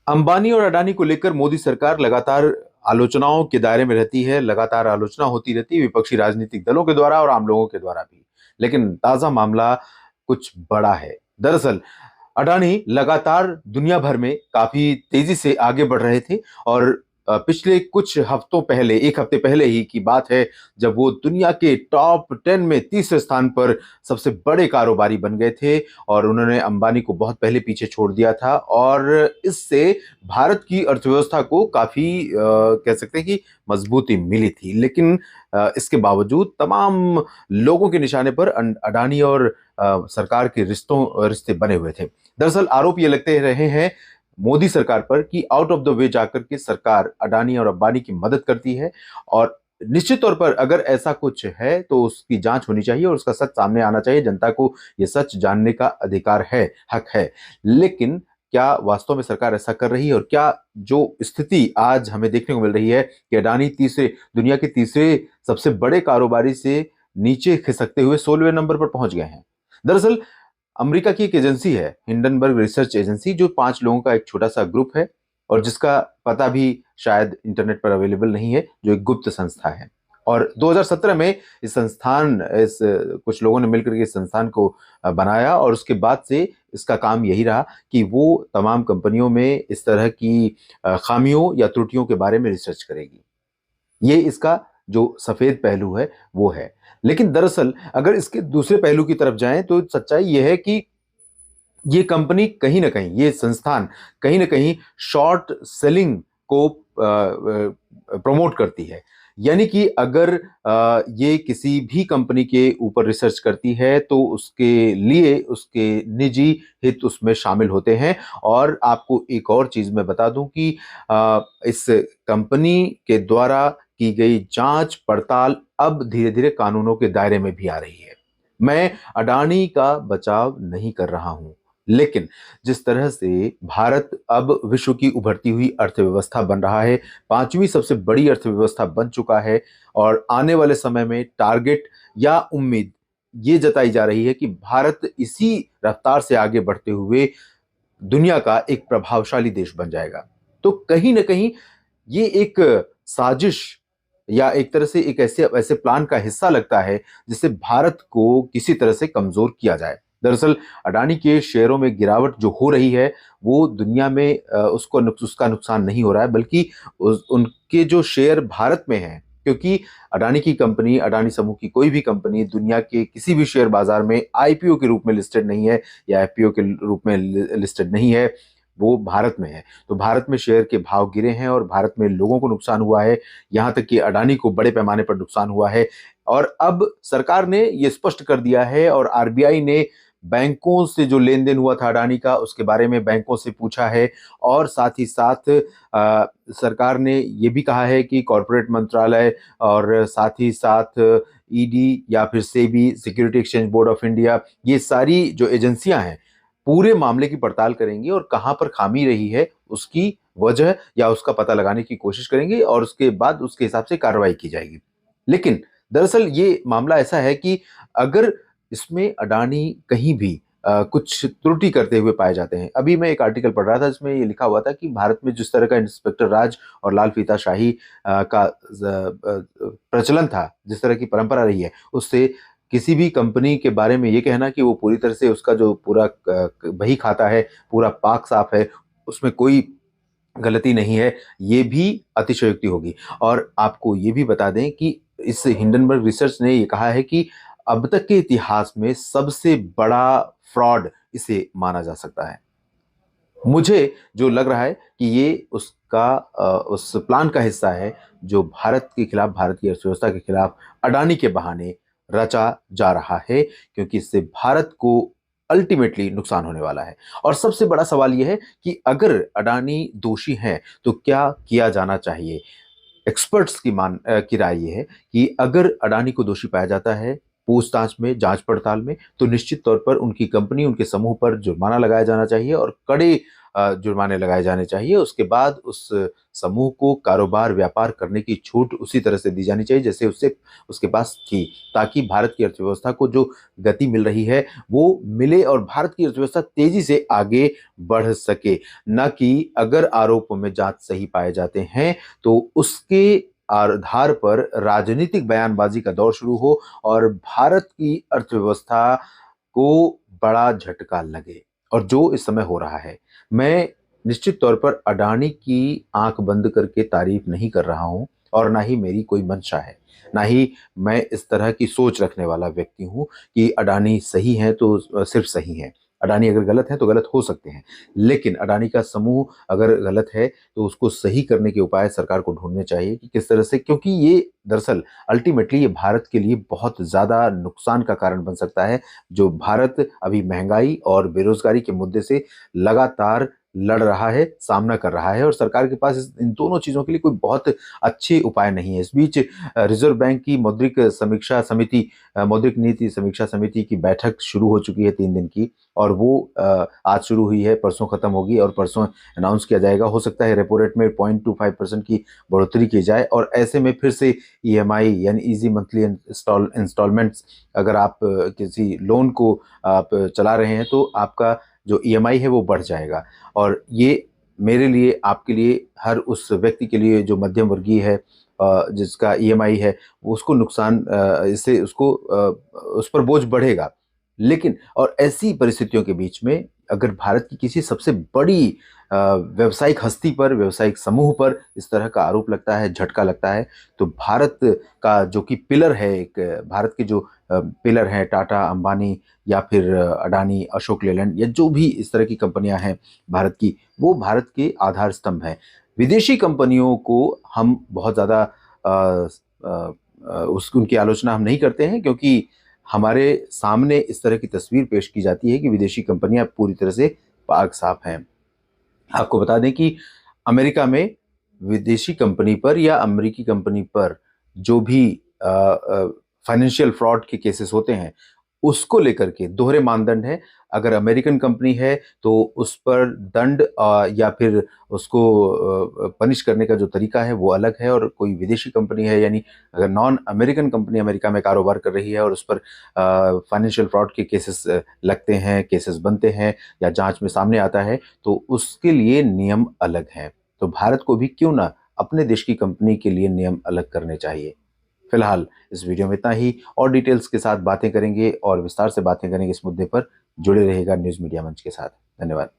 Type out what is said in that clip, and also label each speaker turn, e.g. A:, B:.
A: अंबानी और अडानी को लेकर मोदी सरकार लगातार आलोचनाओं के दायरे में रहती है। लगातार आलोचना होती रहती है विपक्षी राजनीतिक दलों के द्वारा और आम लोगों के द्वारा भी। लेकिन ताजा मामला कुछ बड़ा है। दरअसल अडानी लगातार दुनिया भर में काफी तेजी से आगे बढ़ रहे थे और पिछले कुछ हफ्तों पहले, एक हफ्ते पहले ही की बात है, जब वो दुनिया के टॉप 10 में तीसरे स्थान पर सबसे बड़े कारोबारी बन गए थे और उन्होंने अंबानी को बहुत पहले पीछे छोड़ दिया था। और इससे भारत की अर्थव्यवस्था को काफी कह सकते हैं कि मजबूती मिली थी। लेकिन इसके बावजूद तमाम लोगों के निशाने पर अडानी और सरकार के रिश्ते बने हुए थे। दरअसल आरोप ये लगते रहे हैं मोदी सरकार पर कि आउट ऑफ द वे जाकर के सरकार अडानी और अंबानी की मदद करती है। और निश्चित तौर पर अगर ऐसा कुछ है तो उसकी जांच होनी चाहिए और उसका सच सामने आना चाहिए। जनता को यह सच जानने का अधिकार है, हक है। लेकिन क्या वास्तव में सरकार ऐसा कर रही है? और क्या जो स्थिति आज हमें देखने को मिल रही है कि अडानी दुनिया के तीसरे सबसे बड़े कारोबारी से नीचे खिसकते हुए 16वें नंबर पर पहुंच गए हैं। दरअसल अमेरिका की एक एजेंसी है, हिंडनबर्ग रिसर्च एजेंसी, जो 5 लोगों का एक छोटा सा ग्रुप है और जिसका पता भी शायद इंटरनेट पर अवेलेबल नहीं है, जो एक गुप्त संस्था है। और 2017 में कुछ लोगों ने मिलकर के इस संस्थान को बनाया और उसके बाद से इसका काम यही रहा कि वो तमाम कंपनियों में इस तरह की खामियों या त्रुटियों के बारे में रिसर्च करेगी। ये इसका जो सफेद पहलू है वो है। लेकिन दरअसल अगर इसके दूसरे पहलू की तरफ जाएं तो सच्चाई ये है कि ये कंपनी कहीं ना कहीं, ये संस्थान कहीं ना कहीं शॉर्ट सेलिंग को प्रमोट करती है। यानी कि अगर ये किसी भी कंपनी के ऊपर रिसर्च करती है तो उसके लिए उसके निजी हित उसमें शामिल होते हैं। और आपको एक और चीज मैं बता दूं कि इस कंपनी के द्वारा की गई जांच पड़ताल अब धीरे धीरे कानूनों के दायरे में भी आ रही है। मैं अडानी का बचाव नहीं कर रहा हूं, लेकिन जिस तरह से भारत अब विश्व की उभरती हुई अर्थव्यवस्था बन रहा है, 5वीं सबसे बड़ी अर्थव्यवस्था बन चुका है, और आने वाले समय में टारगेट या उम्मीद ये जताई जा रही है कि भारत इसी रफ्तार से आगे बढ़ते हुए दुनिया का एक प्रभावशाली देश बन जाएगा। तो कहीं ना कहीं ये एक साजिश या एक तरह से एक ऐसे ऐसे प्लान का हिस्सा लगता है जिससे भारत को किसी तरह से कमजोर किया जाए। दरअसल अडानी के शेयरों में गिरावट जो हो रही है वो दुनिया में उसका नुकसान नहीं हो रहा है, बल्कि उनके जो शेयर भारत में हैं, क्योंकि अडानी की कंपनी, अडानी समूह की कोई भी कंपनी दुनिया के किसी भी शेयर बाजार में आईपीओ के रूप में लिस्टेड नहीं है या एफपीओ के रूप में लिस्टेड नहीं है, वो भारत में है। तो भारत में शेयर के भाव गिरे हैं और भारत में लोगों को नुकसान हुआ है, यहां तक कि अडानी को बड़े पैमाने पर नुकसान हुआ है। और अब सरकार ने यह स्पष्ट कर दिया है और आरबीआई ने बैंकों से जो लेन देन हुआ था अडानी का उसके बारे में बैंकों से पूछा है। और साथ ही साथ सरकार ने यह भी कहा है कि कॉरपोरेट मंत्रालय और साथ ही साथ ईडी या फिर SEBI, security exchange board of India, ये सारी जो एजेंसियां हैं पूरे मामले की पड़ताल करेंगी और कहां पर खामी रही है उसकी वजह या उसका पता लगाने की कोशिश करेंगे और उसके बाद उसके हिसाब से कार्रवाई की जाएगी। लेकिन दरअसल ये मामला ऐसा है कि अगर इसमें अडानी कहीं भी कुछ त्रुटि करते हुए पाए जाते हैं। अभी मैं एक आर्टिकल पढ़ रहा था जिसमें ये लिखा हुआ था कि भारत में जिस तरह का इंस्पेक्टर राज और लाल फीताशाही का प्रचलन था, जिस तरह की परंपरा रही है, उससे किसी भी कंपनी के बारे में ये कहना कि वो पूरी तरह से उसका जो पूरा बही खाता है, पूरा पाक साफ है, उसमें कोई गलती नहीं है, ये भी अतिशयोक्ति होगी। और आपको ये भी बता दें कि इस हिंडनबर्ग रिसर्च ने ये कहा है कि अब तक के इतिहास में सबसे बड़ा फ्रॉड इसे माना जा सकता है। मुझे जो लग रहा है कि ये उस प्लान का हिस्सा है जो भारत के खिलाफ, भारत की अर्थव्यवस्था के खिलाफ अडानी के बहाने रचा जा रहा है, क्योंकि इससे भारत को अल्टीमेटली नुकसान होने वाला है। और सबसे बड़ा सवाल यह है कि अगर अडानी दोषी हैं तो क्या किया जाना चाहिए। एक्सपर्ट्स की राय यह है कि अगर अडानी को दोषी पाया जाता है पूछताछ में, जांच पड़ताल में, तो निश्चित तौर पर उनकी कंपनी, उनके समूह पर जुर्माना लगाया जाना चाहिए और कड़े जुर्माने लगाए जाने चाहिए। उसके बाद उस समूह को कारोबार व्यापार करने की छूट उसी तरह से दी जानी चाहिए जैसे उससे उसके पास थी, ताकि भारत की अर्थव्यवस्था को जो गति मिल रही है वो मिले और भारत की अर्थव्यवस्था तेजी से आगे बढ़ सके। न कि अगर आरोपों में जांच सही पाए जाते हैं तो उसके आधार पर राजनीतिक बयानबाजी का दौर शुरू हो और भारत की अर्थव्यवस्था को बड़ा झटका लगे, और जो इस समय हो रहा है। मैं निश्चित तौर पर अडानी की आंख बंद करके तारीफ नहीं कर रहा हूं और ना ही मेरी कोई मंशा है, ना ही मैं इस तरह की सोच रखने वाला व्यक्ति हूं कि अडानी सही है तो सिर्फ सही है, अडानी अगर गलत है तो गलत हो सकते हैं। लेकिन अडानी का समूह अगर गलत है तो उसको सही करने के उपाय सरकार को ढूंढने चाहिए कि किस तरह से, क्योंकि ये दरअसल अल्टीमेटली ये भारत के लिए बहुत ज्यादा नुकसान का कारण बन सकता है। जो भारत अभी महंगाई और बेरोजगारी के मुद्दे से लगातार लड़ रहा है, सामना कर रहा है, और सरकार के पास इन दोनों चीजों के लिए कोई बहुत अच्छे उपाय नहीं है। इस बीच रिजर्व बैंक की मौद्रिक नीति समीक्षा समिति की बैठक शुरू हो चुकी है 3 दिन की, और वो आज शुरू हुई है, परसों खत्म होगी और परसों अनाउंस किया जाएगा। हो सकता है रेपो रेट में 0.25% की बढ़ोतरी की जाए, और ऐसे में फिर से ईएमआई यानी इजी मंथली इंस्टॉलमेंट्स, अगर आप किसी लोन को आप चला रहे हैं तो आपका जो ईएमआई है वो बढ़ जाएगा। और ये मेरे लिए, आपके लिए, हर उस व्यक्ति के लिए जो मध्यम वर्गीय है, जिसका ईएमआई है, उसको नुकसान, इससे उसको उस पर बोझ बढ़ेगा। लेकिन और ऐसी परिस्थितियों के बीच में अगर भारत की किसी सबसे बड़ी व्यावसायिक हस्ती पर, व्यावसायिक समूह पर इस तरह का आरोप लगता है, झटका लगता है, तो भारत का जो कि पिलर है, एक भारत के जो पिलर हैं, टाटा, अंबानी या फिर अडानी, अशोक लेलैंड या जो भी इस तरह की कंपनियां हैं भारत की, वो भारत के आधार स्तंभ हैं। विदेशी कंपनियों को हम बहुत ज़्यादा उस उनकी आलोचना हम नहीं करते हैं, क्योंकि हमारे सामने इस तरह की तस्वीर पेश की जाती है कि विदेशी कंपनियां पूरी तरह से पाक साफ हैं। आपको बता दें कि अमेरिका में विदेशी कंपनी पर या अमेरिकी कंपनी पर जो भी फाइनेंशियल फ्रॉड के केसेस होते हैं, उसको लेकर के दोहरे मानदंड है। अगर अमेरिकन कंपनी है तो उस पर दंड या फिर उसको पनिश करने का जो तरीका है वो अलग है, और कोई विदेशी कंपनी है, यानी अगर नॉन अमेरिकन कंपनी अमेरिका में कारोबार कर रही है और उस पर फाइनेंशियल फ्रॉड के केसेस लगते हैं, केसेस बनते हैं या जांच में सामने आता है, तो उसके लिए नियम अलग हैं। तो भारत को भी क्यों ना अपने देश की कंपनी के लिए नियम अलग करने चाहिए। फिलहाल इस वीडियो में इतना ही, और डिटेल्स के साथ बातें करेंगे और विस्तार से बातें करेंगे इस मुद्दे पर। जुड़े रहेगा न्यूज़ मीडिया मंच के साथ। धन्यवाद।